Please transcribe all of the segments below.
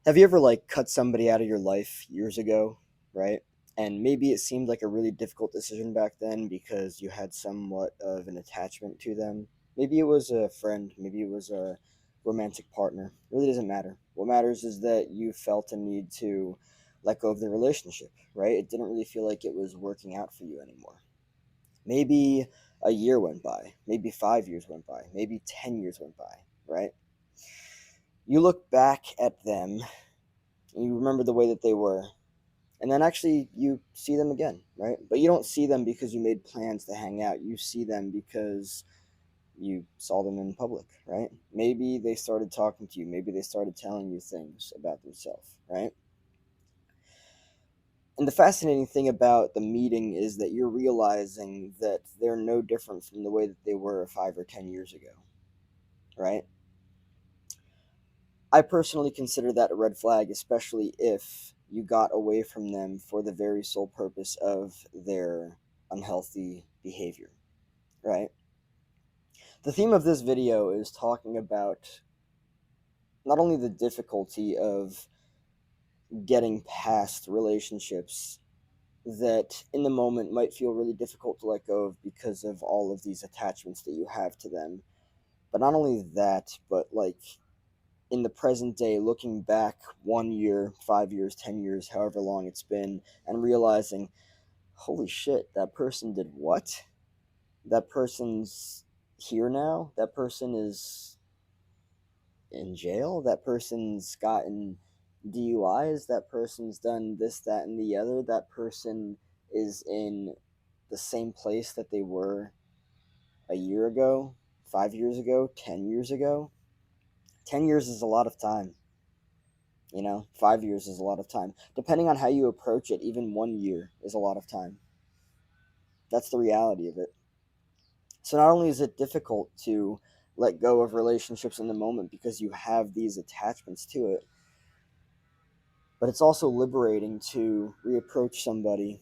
Have you ever like cut somebody out of your life years ago, right? And maybe it seemed like a really difficult decision back then because you had somewhat of an attachment to them. Maybe it was a friend, maybe it was a romantic partner. It really doesn't matter. What matters is that you felt a need to let go of the relationship, right? It didn't really feel like it was working out for you anymore. Maybe a year went by, maybe 5 years went by, maybe 10 years went by, right? You look back at them and you remember the way that they were, and then actually you see them again, right? But you don't see them because you made plans to hang out. You see them because you saw them in public, right? Maybe they started talking to you, maybe they started telling you things about themselves, right? And the fascinating thing about the meeting is that you're realizing that they're no different from the way that they were 5 or 10 years ago, right? I personally consider that a red flag, especially if you got away from them for the very sole purpose of their unhealthy behavior, right? The theme of this video is talking about not only the difficulty of getting past relationships that in the moment might feel really difficult to let go of because of all of these attachments that you have to them, but not only that, but like in the present day, looking back 1 year, 5 years, 10 years, however long it's been, and realizing, holy shit, that person did what? That person's here now? That person is in jail? That person's gotten DUIs? That person's done this, that, and the other? That person is in the same place that they were a year ago, 5 years ago, 10 years ago? 10 years is a lot of time. 5 years is a lot of time. Depending on how you approach it, even 1 year is a lot of time. That's the reality of it. So not only is it difficult to let go of relationships in the moment because you have these attachments to it, but it's also liberating to reapproach somebody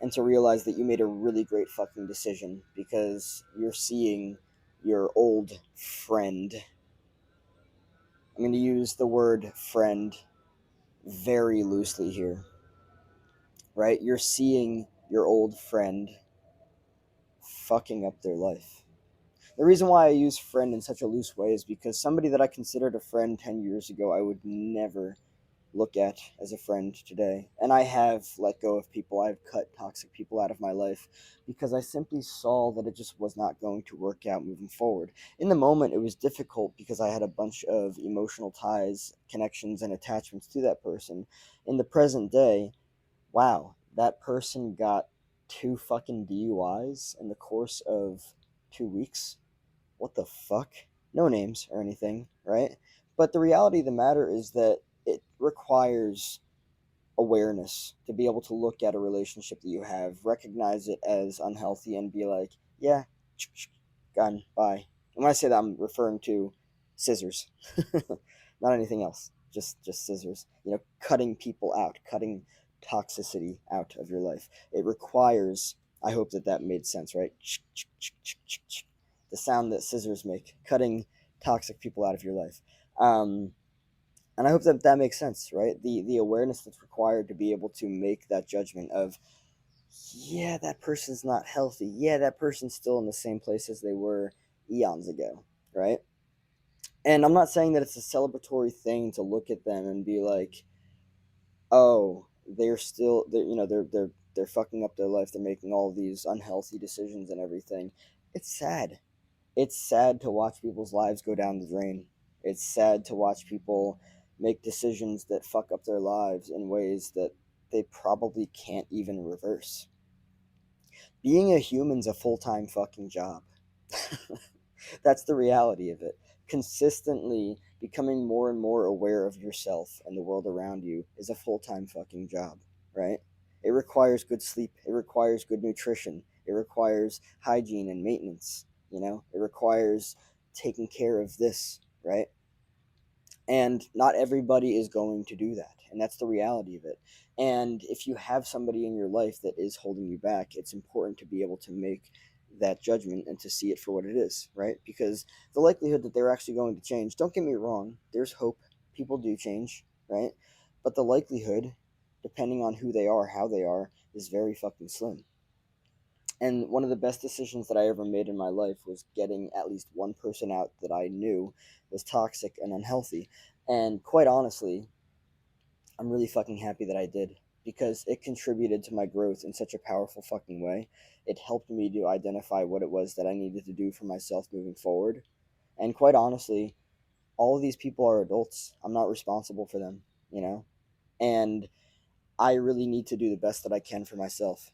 and to realize that you made a really great fucking decision because you're seeing your old friend. I'm going to use the word friend very loosely here, right? You're seeing your old friend fucking up their life. The reason why I use friend in such a loose way is because somebody that I considered a friend 10 years ago, I would never look at as a friend today. And I have let go of people, I've cut toxic people out of my life because I simply saw that it just was not going to work out moving forward. In the moment, it was difficult because I had a bunch of emotional ties, connections, and attachments to that person. In the present day, wow, that person got two fucking DUIs in the course of 2 weeks. What the fuck? No names or anything, right? But the reality of the matter is that it requires awareness to be able to look at a relationship that you have, recognize it as unhealthy, and be like, yeah, gone, bye. And when I say that, I'm referring to scissors, not anything else. Just scissors. Cutting people out, cutting toxicity out of your life. It requires. I hope that made sense, right? The sound that scissors make, cutting toxic people out of your life. And I hope that makes sense, right? The awareness that's required to be able to make that judgment of, yeah, that person's not healthy. Yeah, that person's still in the same place as they were eons ago, right? And I'm not saying that it's a celebratory thing to look at them and be like, oh, they're fucking up their life. They're making all these unhealthy decisions and everything. It's sad. It's sad to watch people's lives go down the drain. It's sad to watch people make decisions that fuck up their lives in ways that they probably can't even reverse. Being a human's a full-time fucking job. That's the reality of it. Consistently becoming more and more aware of yourself and the world around you is a full-time fucking job, right? It requires good sleep, it requires good nutrition, it requires hygiene and maintenance, it requires taking care of this, right? And not everybody is going to do that, and that's the reality of it. And if you have somebody in your life that is holding you back, it's important to be able to make that judgment and to see it for what it is, right? Because the likelihood that they're actually going to change, don't get me wrong, there's hope. People do change. right? But the likelihood, depending on who they are, how they are, is very fucking slim. And one of the best decisions that I ever made in my life was getting at least one person out that I knew was toxic and unhealthy. And quite honestly, I'm really fucking happy that I did, because it contributed to my growth in such a powerful fucking way. It helped me to identify what it was that I needed to do for myself moving forward. And quite honestly, all of these people are adults. I'm not responsible for them, you know? And I really need to do the best that I can for myself,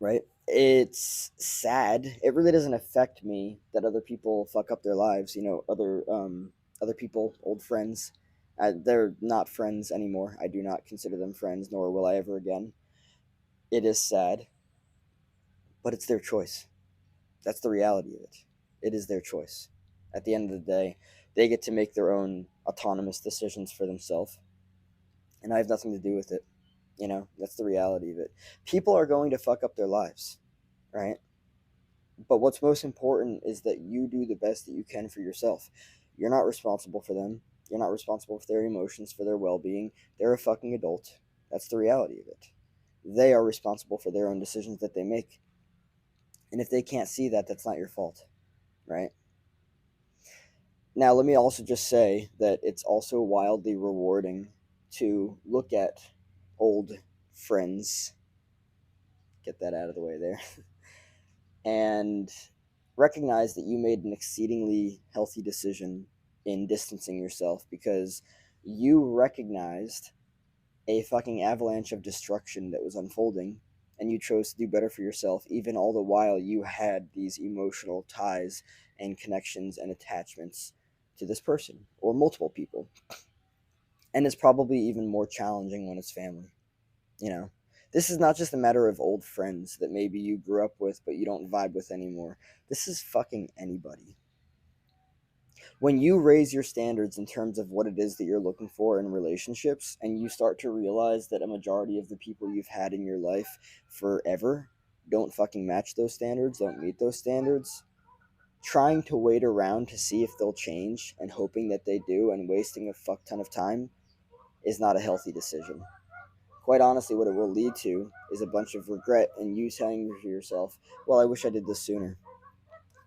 right? It's sad. It really doesn't affect me that other people fuck up their lives, other people, old friends. They're not friends anymore. I do not consider them friends, nor will I ever again. It is sad, but it's their choice. That's the reality of it. It is their choice. At the end of the day, they get to make their own autonomous decisions for themselves, and I have nothing to do with it. That's the reality of it. People are going to fuck up their lives, right? But what's most important is that you do the best that you can for yourself. You're not responsible for them. You're not responsible for their emotions, for their well being. They're a fucking adult. That's the reality of it. They are responsible for their own decisions that they make. And if they can't see that, that's not your fault, right? Now, let me also just say that it's also wildly rewarding to look at old friends, get that out of the way there, and recognize that you made an exceedingly healthy decision in distancing yourself, because you recognized a fucking avalanche of destruction that was unfolding, and you chose to do better for yourself, even all the while you had these emotional ties and connections and attachments to this person or multiple people. And it's probably even more challenging when it's family. You know, this is not just a matter of old friends that maybe you grew up with but you don't vibe with anymore. This is fucking anybody. When you raise your standards in terms of what it is that you're looking for in relationships, and you start to realize that a majority of the people you've had in your life forever don't fucking match those standards, don't meet those standards, trying to wait around to see if they'll change and hoping that they do and wasting a fuck ton of time is not a healthy decision. Quite honestly, what it will lead to is a bunch of regret and you saying to yourself, well, I wish I did this sooner.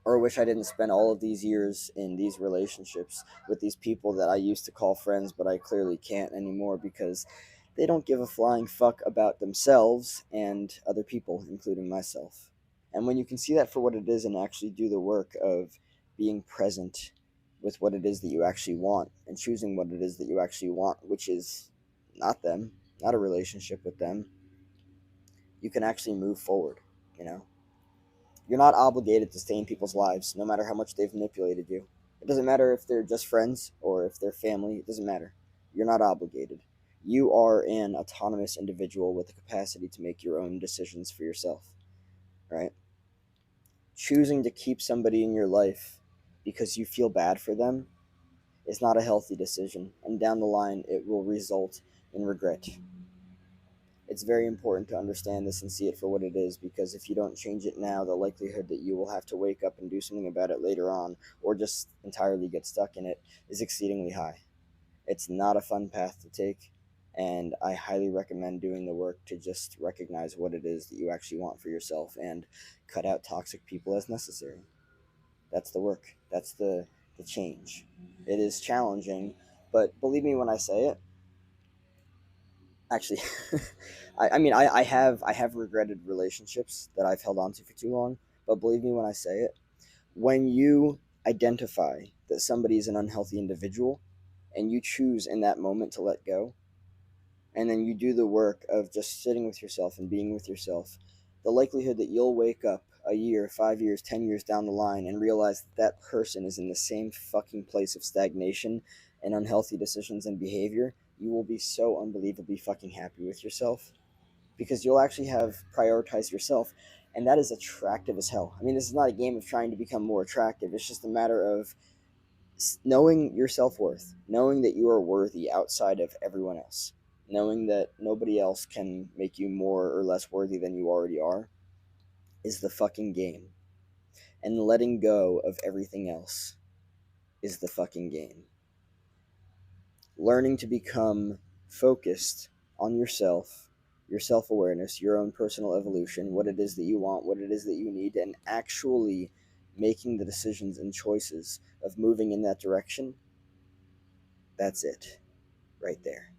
Or I wish I didn't spend all of these years in these relationships with these people that I used to call friends, but I clearly can't anymore because they don't give a flying fuck about themselves and other people, including myself. And when you can see that for what it is and actually do the work of being present with what it is that you actually want and choosing what it is that you actually want, which is not them, not a relationship with them, you can actually move forward, you know? You're not obligated to stay in people's lives, no matter how much they've manipulated you. It doesn't matter if they're just friends or if they're family, it doesn't matter. You're not obligated. You are an autonomous individual with the capacity to make your own decisions for yourself, right? Choosing to keep somebody in your life because you feel bad for them is not a healthy decision, and down the line, it will result in regret. It's very important to understand this and see it for what it is, because if you don't change it now, the likelihood that you will have to wake up and do something about it later on, or just entirely get stuck in it, is exceedingly high. It's not a fun path to take, and I highly recommend doing the work to just recognize what it is that you actually want for yourself and cut out toxic people as necessary. That's the work. That's the change. It is challenging, but believe me when I say it, actually, I have regretted relationships that I've held on to for too long, but believe me when I say it, when you identify that somebody is an unhealthy individual and you choose in that moment to let go, and then you do the work of just sitting with yourself and being with yourself, the likelihood that you'll wake up a year, 5 years, 10 years down the line and realize that that person is in the same fucking place of stagnation and unhealthy decisions and behavior, you will be so unbelievably fucking happy with yourself, because you'll actually have prioritized yourself, and that is attractive as hell. I mean, this is not a game of trying to become more attractive. It's just a matter of knowing your self-worth, knowing that you are worthy outside of everyone else, knowing that nobody else can make you more or less worthy than you already are, is the fucking game. And letting go of everything else is the fucking game. learning to become focused on yourself, your self awareness, your own personal evolution, what it is that you want, what it is that you need, and actually making the decisions and choices of moving in that direction, that's it right there.